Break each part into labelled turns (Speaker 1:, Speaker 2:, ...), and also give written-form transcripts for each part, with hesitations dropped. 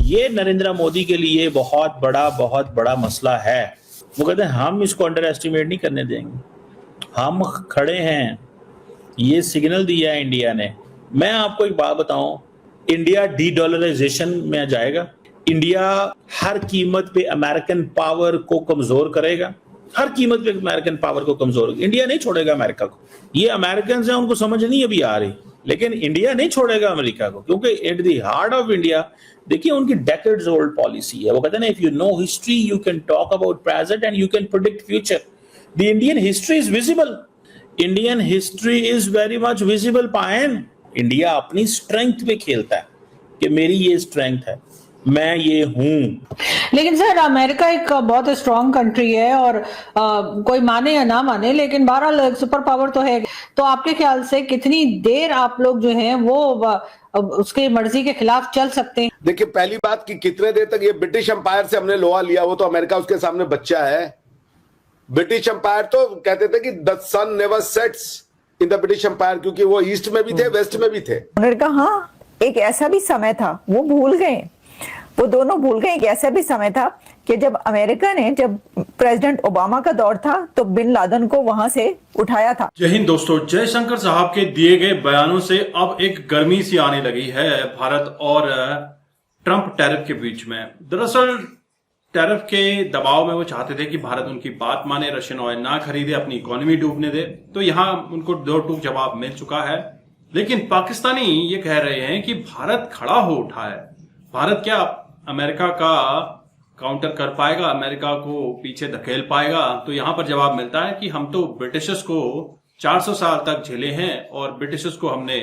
Speaker 1: ये नरेंद्र मोदी के लिए बहुत बड़ा मसला है। वो कहते हैं हम इसको अंडर एस्टिमेट नहीं करने देंगे, हम खड़े हैं। ये सिग्नल दिया है इंडिया ने। मैं आपको एक बात बताऊं, इंडिया डी-डॉलराइजेशन में जाएगा। इंडिया हर कीमत पे अमेरिकन पावर को कमजोर करेगा, हर कीमत पे अमेरिकन पावर को कमजोर। इंडिया नहीं छोड़ेगा अमेरिका को। ये अमेरिकन हैं, उनको समझ नहीं अभी आ रही, लेकिन इंडिया नहीं छोड़ेगा अमेरिका को, क्योंकि at the heart of India देखिए उनकी डेकेड्स ओल्ड पॉलिसी है। वो कहते हैं ना, if you know history you can talk about present and you can predict future. The Indian history is visible, Indian history is very much visible. पायन India अपनी strength पे खेलता है कि मेरी ये स्ट्रेंथ है, मैं ये हूं।
Speaker 2: लेकिन सर अमेरिका एक बहुत स्ट्रांग कंट्री है और कोई माने या ना माने, लेकिन बहरहाल सुपर पावर तो है। तो आपके ख्याल से कितनी देर आप लोग जो हैं वो उसके मर्जी के खिलाफ चल सकते हैं?
Speaker 3: देखिए, पहली बात कि कितने देर तक ये ब्रिटिश एम्पायर से हमने लोहा लिया, वो तो अमेरिका उसके सामने बच्चा है। ब्रिटिश एम्पायर तो कहते थे कि the sun never sets in the British Empire, क्योंकि वो ईस्ट में भी थे वेस्ट में भी थे।
Speaker 4: उन्होंने कहा हाँ, एक ऐसा भी समय था, वो भूल गए, वो दोनों भूल गए। एक ऐसा भी समय था कि जब अमेरिका ने, जब प्रेसिडेंट ओबामा का दौर था, तो बिन लादेन को वहां से उठाया था।
Speaker 5: जय हिंद दोस्तों, जयशंकर साहब के दिए गए बयानों से अब एक गर्मी सी आने लगी है भारत और ट्रंप टैरिफ के बीच में। दरअसल टैरिफ के दबाव में वो चाहते थे कि भारत उनकी बात माने, रशियन ऑयल ना खरीदे, अपनी इकोनॉमी डूबने दे। तो यहां उनको दो टूक जवाब मिल चुका है। लेकिन पाकिस्तानी ये कह रहे हैं कि भारत खड़ा हो उठा है। भारत क्या अमेरिका का काउंटर कर पाएगा, अमेरिका को पीछे धकेल पाएगा? तो यहां पर जवाब मिलता है कि हम तो ब्रिटिशर्स को 400 साल तक झेले हैं और ब्रिटिशर्स को हमने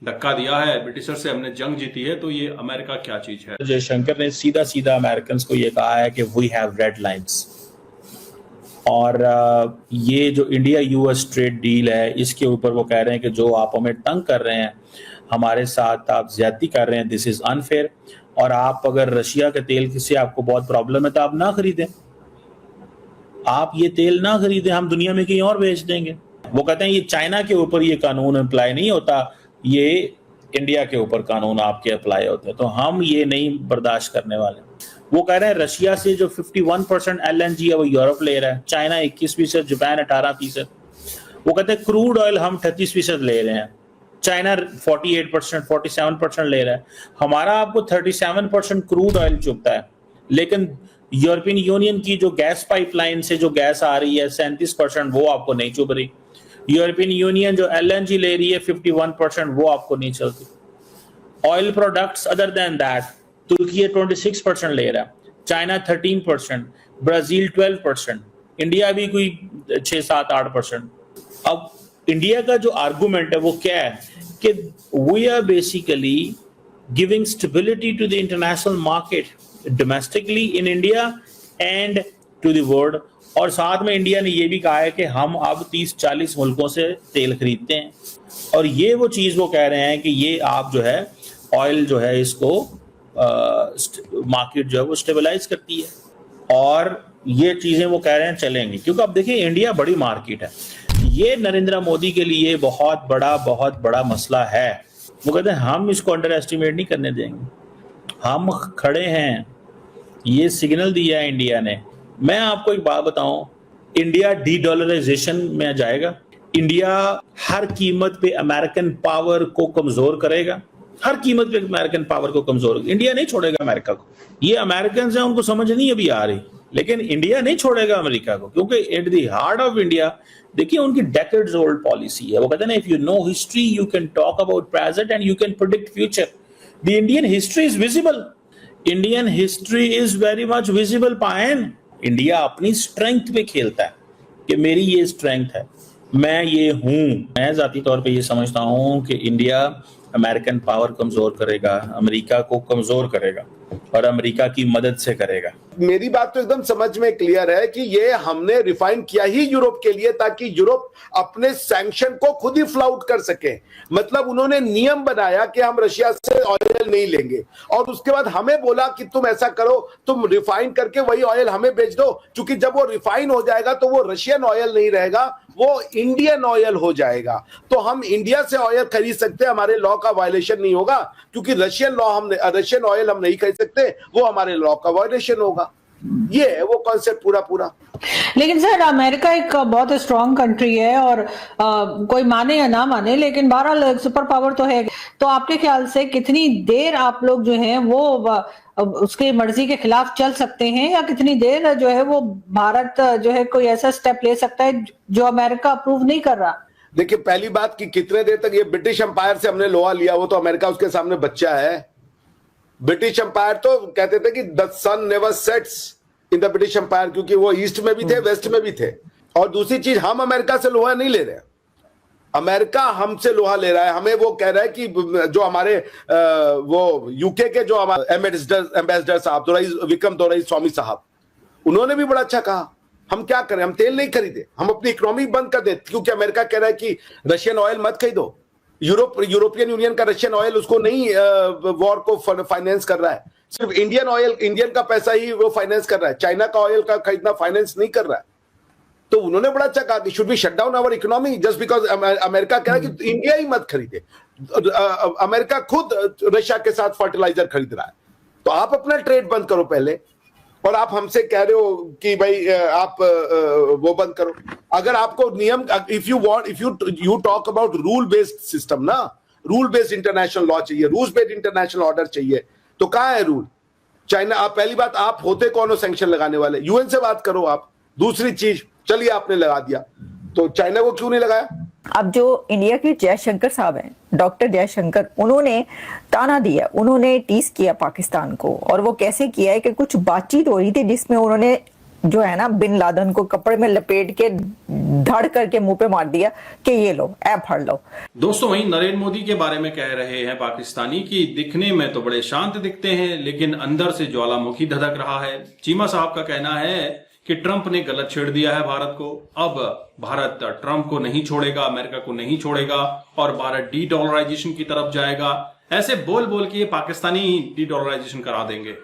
Speaker 5: धक्का दिया है, ब्रिटिशर से हमने जंग जीती है, तो ये अमेरिका क्या चीज है?
Speaker 1: जयशंकर ने सीधा सीधा अमेरिकन को ये कहा है कि वी हैव रेड लाइंस। और ये जो इंडिया यूएस ट्रेड डील है, इसके ऊपर वो कह रहे हैं कि जो आप हमें तंग कर रहे हैं, हमारे साथ आप ज्यादती कर रहे हैं, दिस इज अनफेयर। और आप अगर रशिया के तेल से आपको बहुत प्रॉब्लम है तो आप ना खरीदें, आप ये तेल ना खरीदें, हम दुनिया में कहीं और बेच देंगे। वो कहते हैं ये चाइना के ऊपर ये कानून अप्लाई नहीं होता, ये इंडिया के ऊपर कानून आपके अप्लाई होते हैं, तो हम ये नहीं बर्दाश्त करने वाले। वो कह रहे हैं रशिया से जो 51% LNG है वो यूरोप ले रहा है, चाइना 21%, जापान 18%। वो कहते हैं क्रूड ऑयल हम 38% ले रहे हैं, चाइना 48%, 47% ले रहा है। हमारा आपको 37% क्रूड ऑयल चुभता है, लेकिन यूरोपियन यूनियन की जो गैस पाइपलाइन से जो गैस आ रही है 37%, वो आपको नहीं चुभ रही। यूरोपियन यूनियन जो LNG ले रही है 51%, वो आपको नहीं चलती। Oil products other than that, तुर्की 26% ले रहा है, चाइना 13%, ब्राजील 12%, इंडिया भी कोई 6-7-8%। अब इंडिया का जो आर्गुमेंट है वो क्या है कि we are basically giving stability to the international market domestically in India and to the world. और साथ में इंडिया ने ये भी कहा है कि हम अब 30-40 मुल्कों से तेल खरीदते हैं, और ये वो चीज़ वो कह रहे हैं कि ये आप जो है ऑयल जो है इसको मार्केट जो है वो स्टेबलाइज करती है, और ये चीज़ें वो कह रहे हैं चलेंगी। क्योंकि अब देखिए इंडिया बड़ी मार्केट है, ये नरेंद्र मोदी के लिए बहुत बड़ा मसला है। वो कहते हैं हम इसको अंडर एस्टिमेट नहीं करने देंगे, हम खड़े हैं। ये सिग्नल दिया है इंडिया ने। मैं आपको एक बात बताऊं, इंडिया डी-डॉलराइजेशन में जाएगा। इंडिया हर कीमत पे अमेरिकन पावर को कमजोर करेगा, हर कीमत पे अमेरिकन पावर को कमजोर। इंडिया नहीं छोड़ेगा अमेरिका को। ये अमेरिकन हैं, उनको समझ नहीं अभी आ रही, लेकिन इंडिया नहीं छोड़ेगा अमेरिका को, क्योंकि at the heart of India देखिए उनकी डेकेड्स ओल्ड पॉलिसी है। वो कहते हैं ना, if you know history you can talk about present and you can predict future. The Indian history is visible, Indian history is very much visible. पायन India अपनी strength पे खेलता है कि मेरी ये स्ट्रेंथ है, मैं ये हूं। मैं जाती तौर पे ये समझता हूं कि इंडिया अमेरिकन पावर कमजोर करेगा, अमेरिका को कमजोर करेगा और अमेरिका की मदद से करेगा।
Speaker 3: मेरी बात तो एकदम समझ में क्लियर है कि ये हमने रिफाइन किया ही यूरोप के लिए ताकि यूरोप अपने सैंक्शन को खुद ही फ्लाउट कर सके। मतलब उन्होंने नियम बनाया कि हम रशिया से ऑयल नहीं लेंगे और उसके बाद हमें बोला कि तुम ऐसा करो, तुम रिफाइन करके वही ऑयल हमें बेच दो, क्योंकि जब वो रिफाइन हो जाएगा तो वो रशियन ऑयल नहीं रहेगा, वो इंडियन ऑयल हो जाएगा। तो हम इंडिया से ऑयल खरीद सकते हैं, हमारे लॉ का वायलेशन नहीं होगा, क्योंकि रशियन ऑयल हम नहीं खरीद सकते, वो हमारे लॉ का वायलेशन होगा। ये है वो कॉन्सेप्ट पूरा।
Speaker 2: लेकिन सर अमेरिका एक बहुत स्ट्रांग कंट्री है और कोई माने या ना माने लेकिन 12 सुपर पावर तो है। तो आपके ख्याल से कितनी देर आप लोग जो हैं वो उसकी मर्जी के खिलाफ चल सकते हैं, या कितनी देर जो है वो भारत जो है कोई ऐसा स्टेप ले सकता है जो अमेरिका अप्रूव नहीं कर रहा?
Speaker 3: देखिए, पहली बात कि कितने देर तक ये ब्रिटिश एम्पायर से हमने लोहा लिया, वो तो अमेरिका उसके सामने बच्चा है। ब्रिटिश एम्पायर तो कहते थे कि the sun never sets in the British Empire, क्योंकि वो ईस्ट में भी थे, वेस्ट में भी थे। और दूसरी चीज, हम अमेरिका से लोहा नहीं ले रहे, अमेरिका हमसे लोहा ले रहा है। हमें वो कह रहा है कि जो हमारे वो यूके के जो हमारे एम्बेसडर साहब विक्रम दोरई स्वामी साहब, उन्होंने भी बड़ा अच्छा कहा, हम क्या करें, हम तेल नहीं खरीदे, हम अपनी इकोनॉमी बंद कर दे, क्योंकि अमेरिका कह रहा है कि रशियन ऑयल मत खरीदो। यूरोपियन यूनियन का रशियन ऑयल उसको नहीं वॉर को फाइनेंस कर रहा है, सिर्फ इंडियन ऑयल, इंडियन का पैसा ही वो फाइनेंस कर रहा है, चाइना का ऑयल का खरीदना फाइनेंस नहीं कर रहा है। तो उन्होंने बड़ा अच्छा कहा कि should be shut down our economy just because America कह रहा है कि इंडिया ही मत खरीदे। अमेरिका खुद रशिया के साथ फर्टिलाइजर खरीद रहा है, तो आप अपना ट्रेड बंद करो पहले, और आप हमसे कह रहे हो कि भाई आप वो बंद करो। अगर आपको नियम, if you talk about rule based system ना, रूल बेस्ड इंटरनेशनल लॉ चाहिए, रूल बेस्ड इंटरनेशनल ऑर्डर चाहिए, तो कहां है रूल? चाइना, आप पहली बात, आप होते कौन हो सैंक्शन लगाने वाले? यूएन से बात करो आप। दूसरी चीज, चलिए आपने लगा दिया, तो चाइना को क्यों नहीं लगाया?
Speaker 4: अब जो इंडिया के जयशंकर साहब हैं, डॉक्टर जयशंकर, उन्होंने ताना दिया, उन्होंने टीज किया पाकिस्तान को। और वो कैसे किया है कि कुछ बातचीत हो रही थी जिसमें उन्होंने जो है ना बिन लादेन को कपड़े में लपेट के धड़ करके मुंह पे मार दिया कि ये लो, ऐप फड़ लो।
Speaker 5: दोस्तों, वहीं नरेंद्र मोदी के बारे में कह रहे हैं पाकिस्तानी कि दिखने में तो बड़े शांत दिखते हैं लेकिन अंदर से ज्वालामुखी धधक रहा है। चीमा साहब का कहना है कि ट्रंप ने गलत छेड़ दिया है भारत को, अब भारत ट्रंप को नहीं छोड़ेगा, अमेरिका को नहीं छोड़ेगा और भारत डी डॉलराइजेशन की तरफ जाएगा। ऐसे बोल बोल के पाकिस्तानी डी डॉलराइजेशन करा देंगे।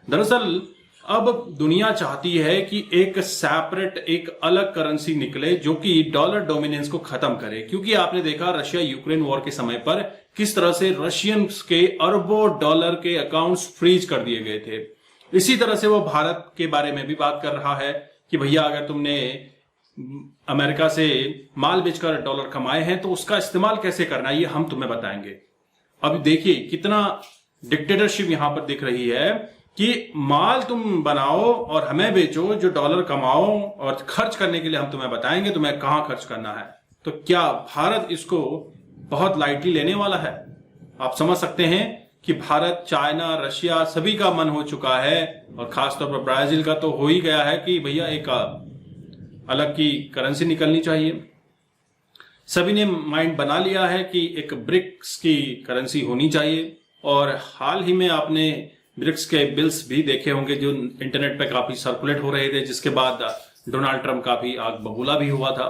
Speaker 5: दरअसल अब दुनिया चाहती है कि एक सेपरेट, एक अलग करेंसी निकले जो कि डॉलर डोमिनेंस को खत्म करे, क्योंकि आपने देखा रशिया यूक्रेन वॉर के समय पर किस तरह से रशियंस के अरबों डॉलर के अकाउंट्स फ्रीज कर दिए गए थे। इसी तरह से वो भारत के बारे में भी बात कर रहा है कि भैया अगर तुमने अमेरिका से माल बेचकर डॉलर कमाए हैं तो उसका इस्तेमाल कैसे करना है ये हम तुम्हें बताएंगे। अब देखिए कितना डिक्टेटरशिप यहां पर दिख रही है कि माल तुम बनाओ और हमें बेचो, जो डॉलर कमाओ और खर्च करने के लिए हम तुम्हें बताएंगे तुम्हें कहां खर्च करना है। तो क्या भारत इसको बहुत लाइटली लेने वाला है? आप समझ सकते हैं कि भारत, चाइना, रशिया सभी का मन हो चुका है और खासतौर पर ब्राजील का तो हो ही गया है कि भैया एक अलग की करेंसी निकलनी चाहिए। सभी ने माइंड बना लिया है कि एक ब्रिक्स की करेंसी होनी चाहिए। और हाल ही में आपने ब्रिक्स के बिल्स भी देखे होंगे जो इंटरनेट पे काफी सर्कुलेट हो रहे थे, जिसके बाद डोनाल्ड ट्रंप का भी आग बबूला भी हुआ था।